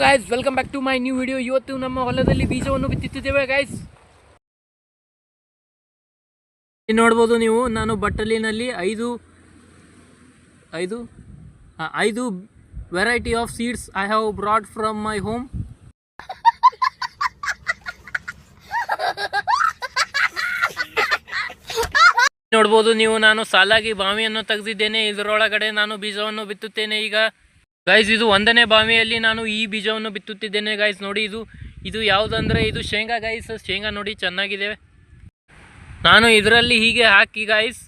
Guys, welcome back to my new video. ಇವತ್ತು ನಮ್ಮ ಹೊಲದಲ್ಲಿ ಬೀಜವನ್ನು ಬಿತ್ತುತ್ತಿದ್ದೇವೆ ಗೈಸ್. ನೋಡ್ಬೋದು ನೀವು, ನಾನು ಬಟ್ಟಲಿನಲ್ಲಿ ಐದು variety of seeds I have brought from my home. ನೋಡ್ಬೋದು ನೀವು, ನಾನು ಸಾಲಾಗಿ ಬಾವಿಯನ್ನು ತೆಗೆದಿದ್ದೇನೆ. ಇದರೊಳಗಡೆ ನಾನು ಬೀಜವನ್ನು ಬಿತ್ತುತ್ತೇನೆ ಈಗ ಗೈಸ್. ಇದು 1ನೇ ಬಾವಿಯಲ್ಲಿ ನಾನು ಈ ಬೀಜವನ್ನು ಬಿತ್ತುತ್ತಿದ್ದೇನೆ ಗೈಸ್. ನೋಡಿ, ಇದು ಯಾವುದಂದ್ರೆ ಇದು ಶೇಂಗಾ ಗೈಸ್. ಶೇಂಗಾ ನೋಡಿ ಚೆನ್ನಾಗಿದೆ. ನಾನು ಇದರಲ್ಲಿ ಹೀಗೆ ಹಾಕಿ ಗೈಸ್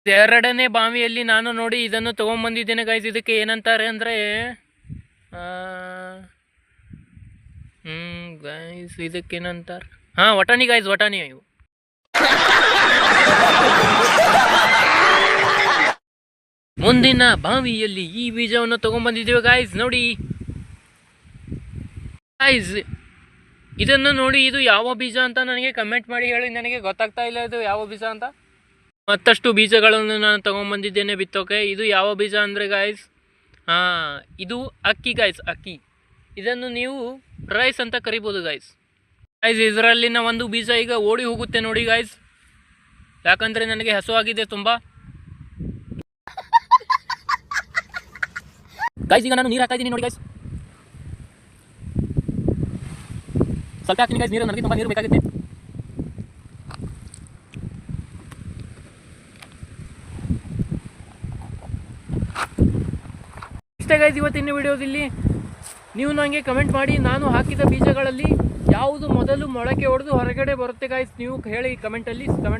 2ನೇ ಬಾವಿಯಲ್ಲಿ ನಾನು ನೋಡಿ ಇದನ್ನು ತೊಗೊಂಬಂದಿದ್ದೇನೆ ಗೈಸ್. ಇದಕ್ಕೆ ಏನಂತಾರೆ ಅಂದರೆ ಗೈಸ್, ಇದಕ್ಕೇನಂತಾರೆ, ವಟಾಣಿ ಗೈಸ್, ವಟಾಣಿ. ಇವು ಮುಂದಿನ ಬಾವಿಯಲ್ಲಿ ಈ ಬೀಜವನ್ನು ತಗೊಂಡ್ಬಂದಿದ್ದೇವೆ ಗಾಯ್ಸ್. ನೋಡಿ ಗಾಯ್ಸ್, ಇದನ್ನು ನೋಡಿ, ಇದು ಯಾವ ಬೀಜ ಅಂತ ನನಗೆ ಕಮೆಂಟ್ ಮಾಡಿ ಹೇಳಿ. ನನಗೆ ಗೊತ್ತಾಗ್ತಾ ಇಲ್ಲ ಇದು ಯಾವ ಬೀಜ ಅಂತ. ಮತ್ತಷ್ಟು ಬೀಜಗಳನ್ನು ನಾನು ತಗೊಂಡ್ಬಂದಿದ್ದೇನೆ ಬಿತ್ತೋಕೆ. ಇದು ಯಾವ ಬೀಜ ಅಂದರೆ ಗಾಯ್ಸ್, ಇದು ಅಕ್ಕಿ ಗಾಯ್ಸ್, ಅಕ್ಕಿ. ಇದನ್ನು ನೀವು ರೈಸ್ ಅಂತ ಕರಿಬೋದು ಗಾಯ್ಸ್. ಇದರಲ್ಲಿನ ಒಂದು ಬೀಜ ಈಗ ಓಡಿ ಹೋಗುತ್ತೆ ನೋಡಿ ಗಾಯ್ಸ್, ಯಾಕಂದರೆ ನನಗೆ ಹಸುವಾಗಿದೆ ತುಂಬ ಗೈಸ್. ಈಗ ನಾನು ನೀರು ಹಾಕ್ತಾ ಇದ್ದೀನಿ ನೋಡಿ ಗೈಸ್. ಸ್ವಲ್ಪ ಹಾಕ್ತೀನಿ ಗೈಸ್ ನೀರು, ನನಗೆ ತುಂಬ ನೀರು ಬೇಕಾಗುತ್ತೆ. ಇಷ್ಟೇ ಗೈಸ್ ಇವತ್ತಿನ ವಿಡಿಯೋದಲ್ಲಿ. ನೀವು ನನಗೆ ಕಮೆಂಟ್ ಮಾಡಿ, ನಾನು ಹಾಕಿದ ಬೀಜಗಳಲ್ಲಿ ಯಾವುದು ಮೊದಲು ಮೊಳಕೆ ಹೊಡೆದು ಹೊರಗಡೆ ಬರುತ್ತೆ ಗೈಸ್, ನೀವು ಹೇಳಿ ಕಮೆಂಟ್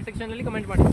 ಸೆಕ್ಷನಲ್ಲಿ ಕಮೆಂಟ್ ಮಾಡಿ.